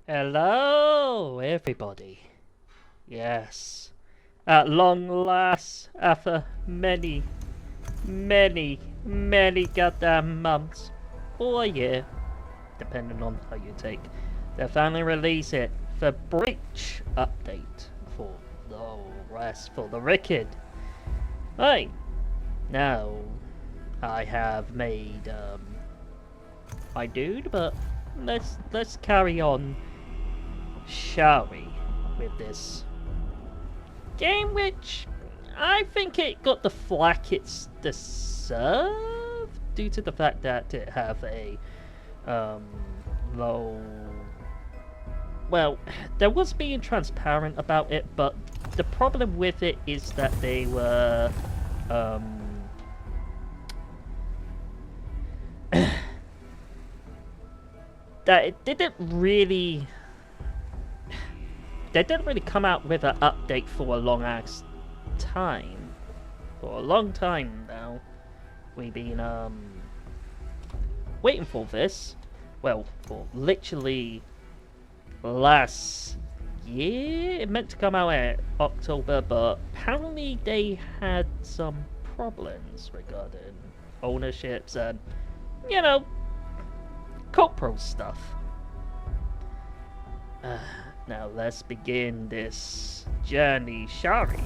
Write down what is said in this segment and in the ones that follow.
Hello, everybody. Yes, at long last, after many goddamn months, or a year, depending on how you take, they finally release it. The Breach update for the rest for the Wicked. Right, now I have made my dude, but let's carry on, shall we, with this game, which I think it got the flack it's deserved due to the fact that it have a low. Well, there was being transparent about it, but the problem with it is that they were that it didn't really. They didn't really come out with an update for a long ass time. For a long time now, we've been waiting for this. Well, for literally last year. It meant to come out in October, but apparently they had some problems regarding ownerships and, you know, corporal stuff. Now let's begin this journey, shall we?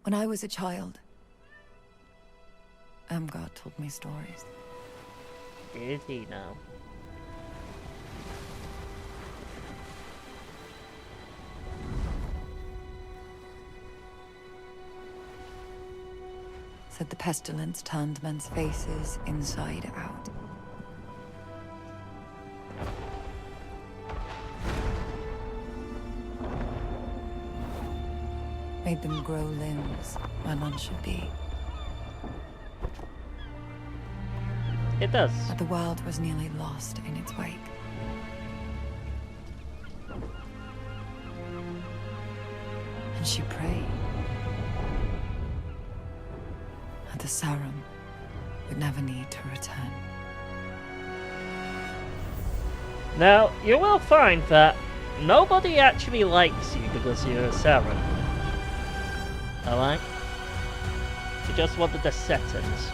When I was a child, Amgard told me stories. Did he now? Said the pestilence turned men's faces inside out. Made them grow limbs where none should be. It does. But the world was nearly lost in its wake. And she prayed that the Sarum would never need to return. Now, you will find that nobody actually likes you because you're a Saren. Alright? You just wanted the settings.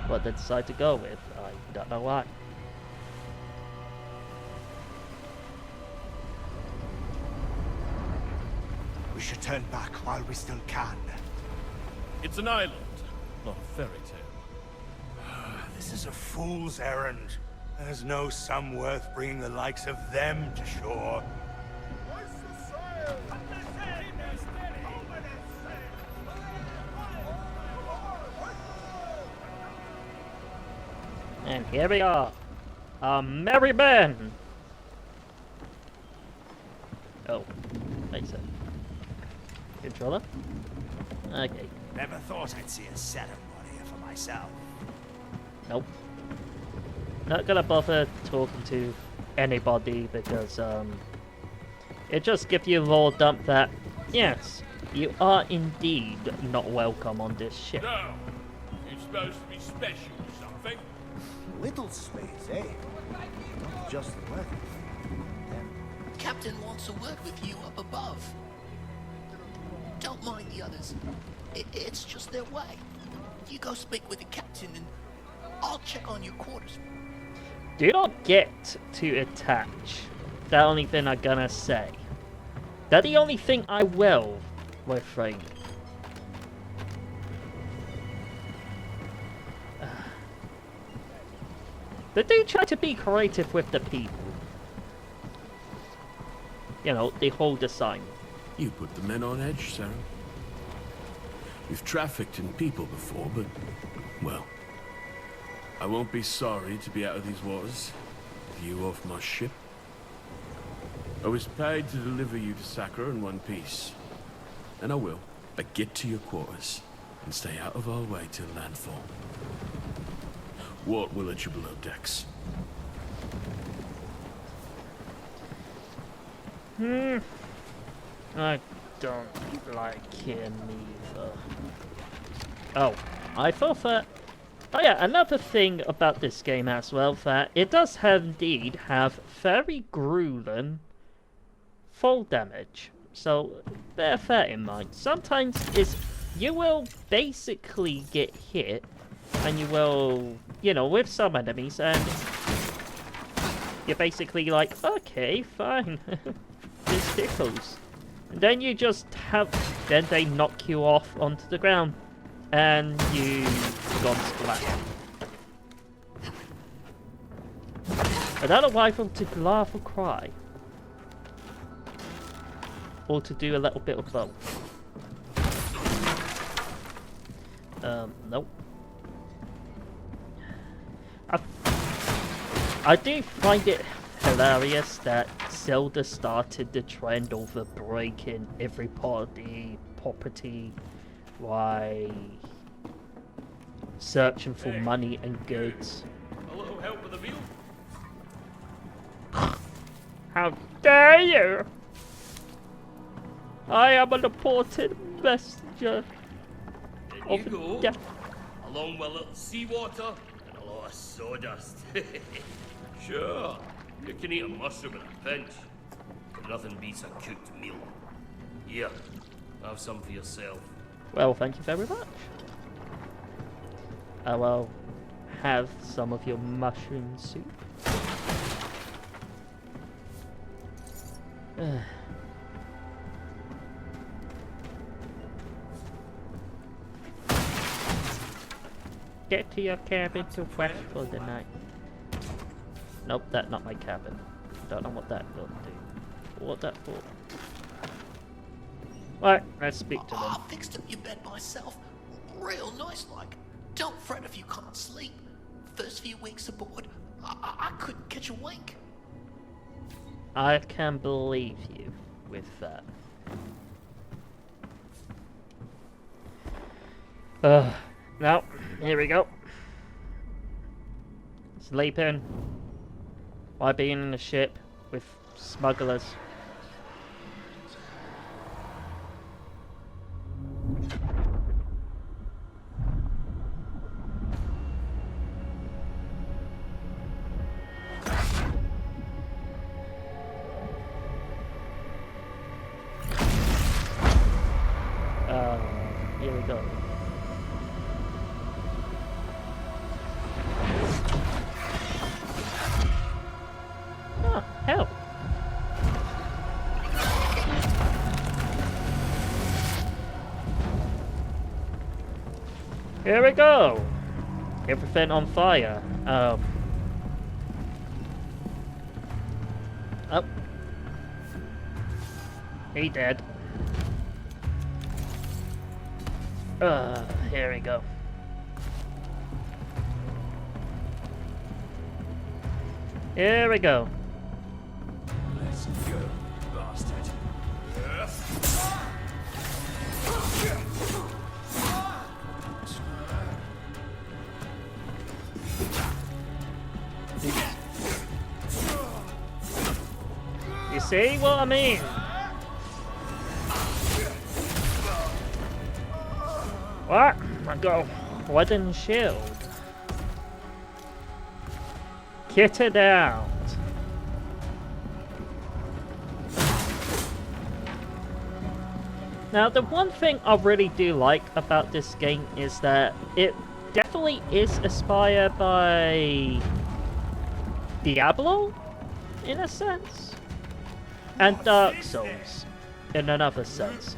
What they decide to go with, I don't know why. We should turn back while we still can. It's an island, not a fairy tale. This is a fool's errand. There's no sum worth bringing the likes of them to shore. And here we are. A merry men. Oh, makes it. Controller? Okay. Never thought I'd see a ceremony here for myself. Nope. Not gonna bother talking to anybody because it just gives you a raw dump that yes, you are indeed not welcome on this ship. No, you're supposed to be special or something. Little space, eh? Not just the weather. Captain wants to work with you up above. Don't mind the others. It's just their way. You go speak with the captain and I'll check on your quarters. Do not get to attach. The only thing I'm gonna say. That's the only thing I will refrain. They do try to be creative with the people. You know, the whole design. You put the men on edge, Sarah. We've trafficked in people before, but, well, I won't be sorry to be out of these waters with you off my ship. I was paid to deliver you to Sakura in one piece, and I will. But get to your quarters and stay out of our way till landfall. Walt will let you below decks. I don't like him either. Oh, I thought that... Oh yeah, another thing about this game as well, that it does have indeed have very grueling fall damage. So bear that in mind. Sometimes you will basically get hit, and you will, you know, with some enemies, and you're basically like, okay, fine, this tickles. And then you just have, then they knock you off onto the ground, and you've gone splat. Another rifle to laugh or cry. Or to do a little bit of both. Nope. I do find it hilarious that Zelda started the trend of the breaking everybody property while searching for money and goods. A little help with the meal? How dare you! I am an important messenger There you of go. death. Along with a little seawater and a lot of sawdust. Sure, you can eat a mushroom in a pinch, but nothing beats a cooked meal. Here, have some for yourself. Well, thank you very much. I will have some of your mushroom soup. Get to your cabin to rest for the night. Nope, that's not my cabin. Don't know what that will do. What that for? Right, let's speak to them. I fixed up your bed myself. Real nice like. Don't fret if you can't sleep. First few weeks aboard, I couldn't catch a wink. I can believe you with that. Now, here we go. Sleeping. Why being in a ship with smugglers? Here we go. Oh, hell. Here we go. Everything on fire. Oh. He dead. Here we go. Here we go. Let's go, bastard. You see what I mean? What? I got a wooden shield. Get it out. Now, the one thing I really do like about this game is that it definitely is inspired by Diablo, in a sense, and Dark Souls, in another sense.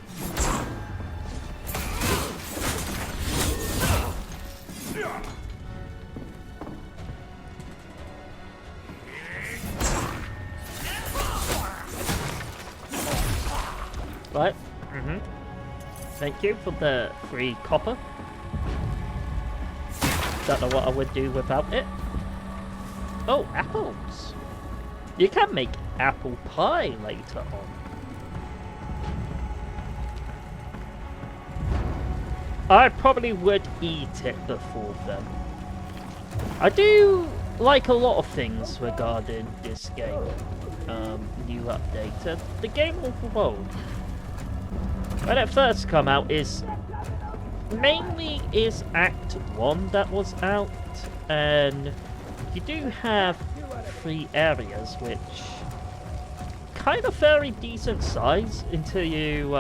Right. Thank you for the free copper. Don't know what I would do without it. Oh, apples. You can make apple pie later on. I probably would eat it before then. I do like a lot of things regarding this game. New update. The game overall when it first come out is mainly is Act 1 that was out, and you do have 3 areas which kind of very decent size until you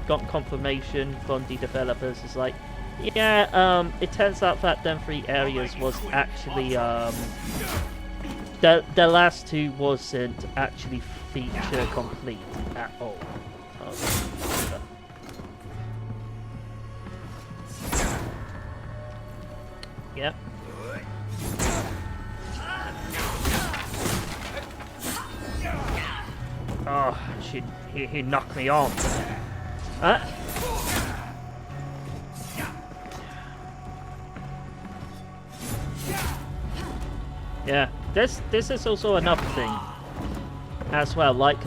got confirmation from the developers. It's like, yeah, it turns out that them 3 areas was actually the last 2 wasn't actually feature complete at all. Yep. Oh, he knocked me off. Yeah, this is also another thing as well, like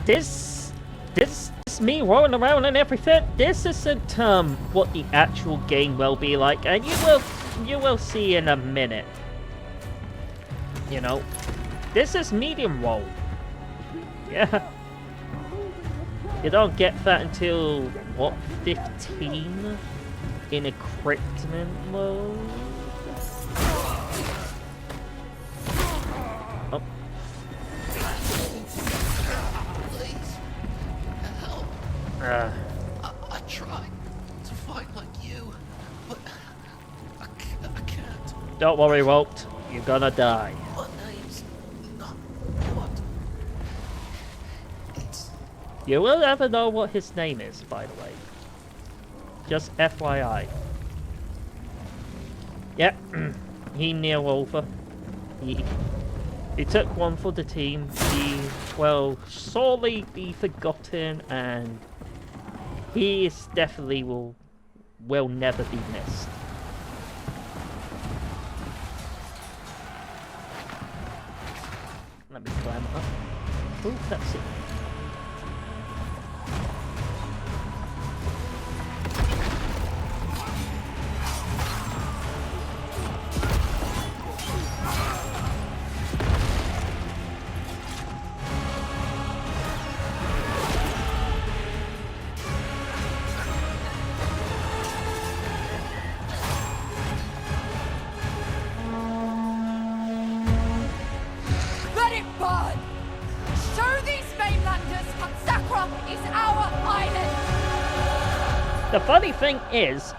this me rolling around and everything, this isn't what the actual game will be like, and you will see in a minute. You know, this is medium roll. Yeah. You don't get that until what, 15 in equipment mode? Oh. Please, help. I tried to fight like you, but I can't. Don't worry, Walt. You're gonna die. My name's not what. It's You will never know what his name is, by the way. Just FYI. Yep, he kneeled over. He took one for the team. He will sorely be forgotten, and he is definitely will never be missed. Let me climb up. Ooh, that's it. Let it burn! Show these mainlanders Sakra is our island! The funny thing is,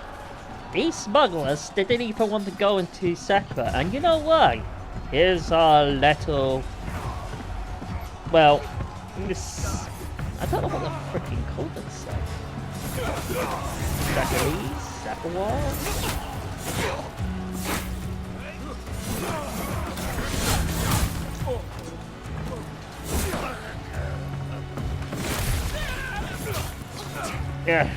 these smugglers didn't even want to go into Sakra, and you know why? Here's our little... Well, this... I don't know what the freaking call this stuff. Sakawar? Yeah.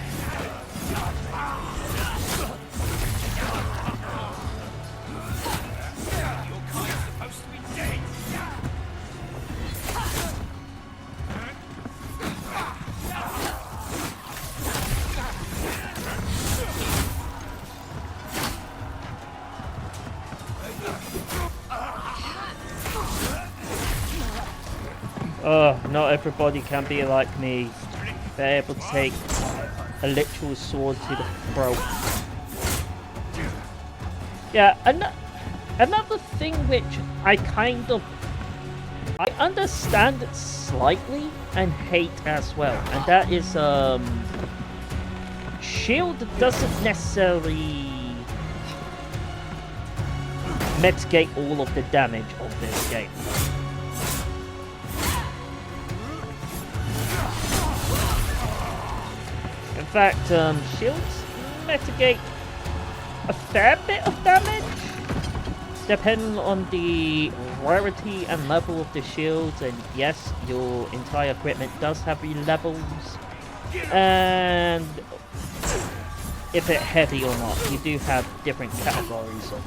Not everybody can be like me. They're able to take a literal sword to the throat. Yeah, another thing which I understand slightly and hate as well, and that is shield doesn't necessarily mitigate all of the damage of this game. In fact, shields mitigate a fair bit of damage, depending on the rarity and level of the shields, and yes, your entire equipment does have levels, and if it's heavy or not, you do have different categories of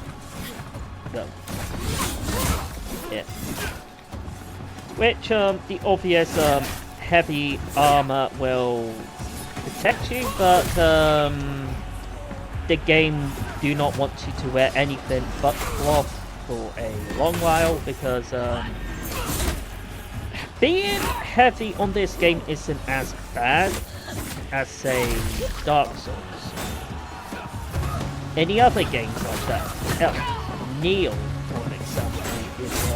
them. Yeah. Which, the obvious, heavy armor will protect you, but the game do not want you to wear anything but cloth for a long while, because being heavy on this game isn't as bad as, say, Dark Souls. Any other games like that. Neo, for an example, is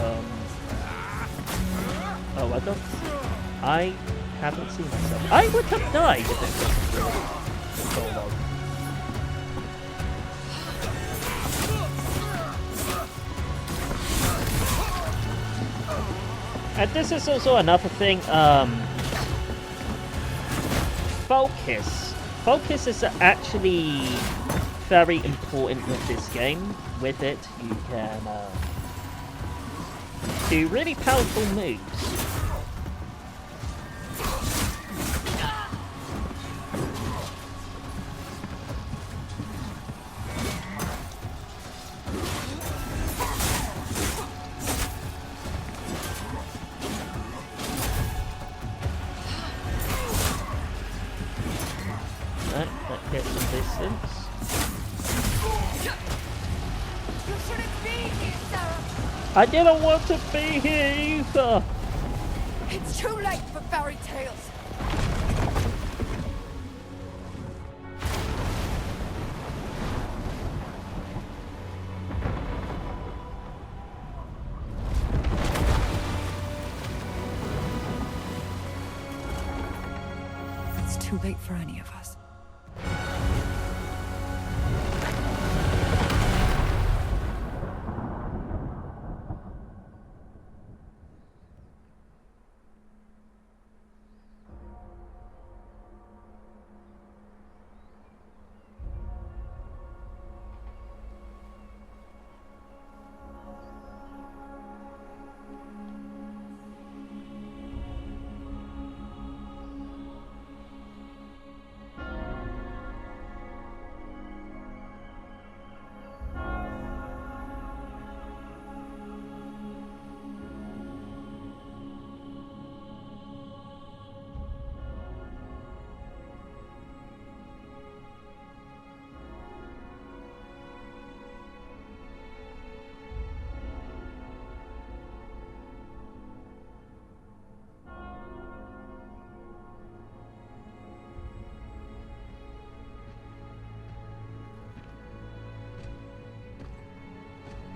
I haven't seen myself. I would have died if it wasn't really so long. And this is also another thing, focus. Focus is actually very important with this game. With it, you can do really powerful moves. That gets some distance. You shouldn't be here, Sarah. I didn't want to be here either. It's too late for fairy tales. It's too late for any of us.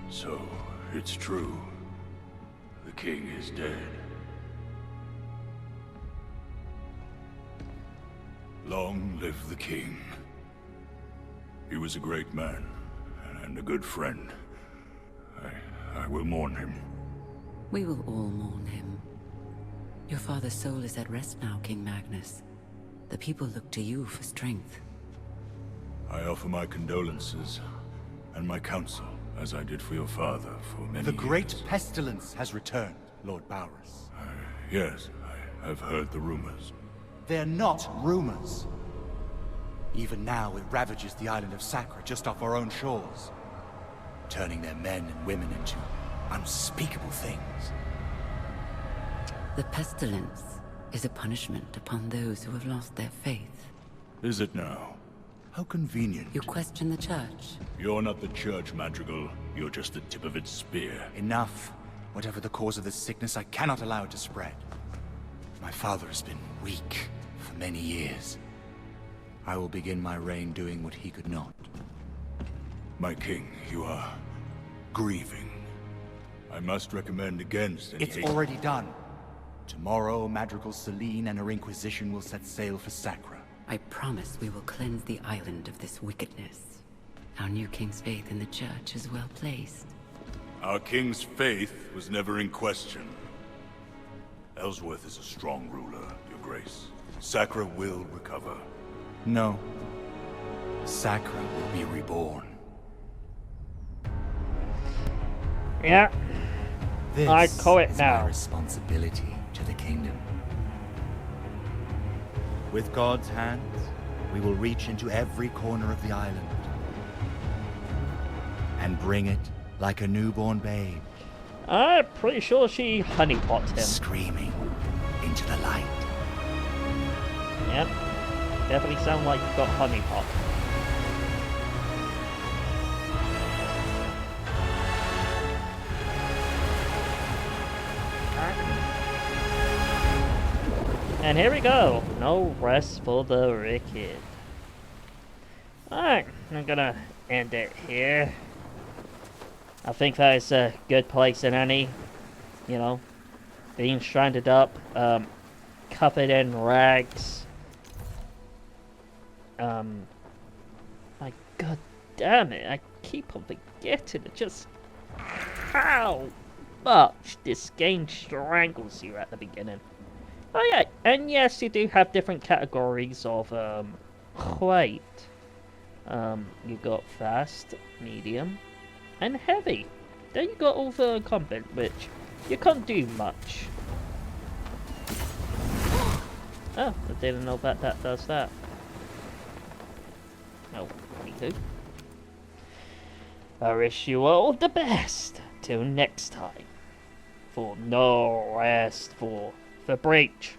So, it's true. The king is dead. Long live the king. He was a great man, and a good friend. I will mourn him. We will all mourn him. Your father's soul is at rest now, King Magnus. The people look to you for strength. I offer my condolences, and my counsel, as I did for your father for many years. The great pestilence has returned, Lord Bowers. Yes, I've heard the rumors. They're not rumors. Even now, it ravages the island of Sacra just off our own shores, turning their men and women into unspeakable things. The pestilence is a punishment upon those who have lost their faith. Is it now? How convenient. You question the church? You're not the church, Madrigal. You're just the tip of its spear. Enough. Whatever the cause of this sickness, I cannot allow it to spread. My father has been weak for many years. I will begin my reign doing what he could not. My king, you are grieving. I must recommend against any It's hate. already done. Tomorrow, Madrigal Celine and her Inquisition will set sail for Sacra. I promise we will cleanse the island of this wickedness. Our new king's faith in the church is well placed. Our king's faith was never in question. Ellsworth is a strong ruler, Your Grace. Sacra will recover. No. Sacra will be reborn. Yeah, This I call it is now. my responsibility to the kingdom. With God's hands, we will reach into every corner of the island and bring it like a newborn babe, I'm pretty sure she honeypots him. screaming into the light. Yep, definitely sound like you got honeypot. And here we go. No rest for the wicked. Alright, I'm gonna end it here. I think that is a good place in any, you know, being stranded up, covered in rags. My god damn it, I keep on forgetting just how much this game strangles you at the beginning. Oh yeah, and yes, you do have different categories of weight. You got fast, medium, and heavy. Then you got all the combat, which you can't do much. Oh, I didn't know that does that. Oh, anywho. I wish you all the best. Till next time. For no rest for the breach.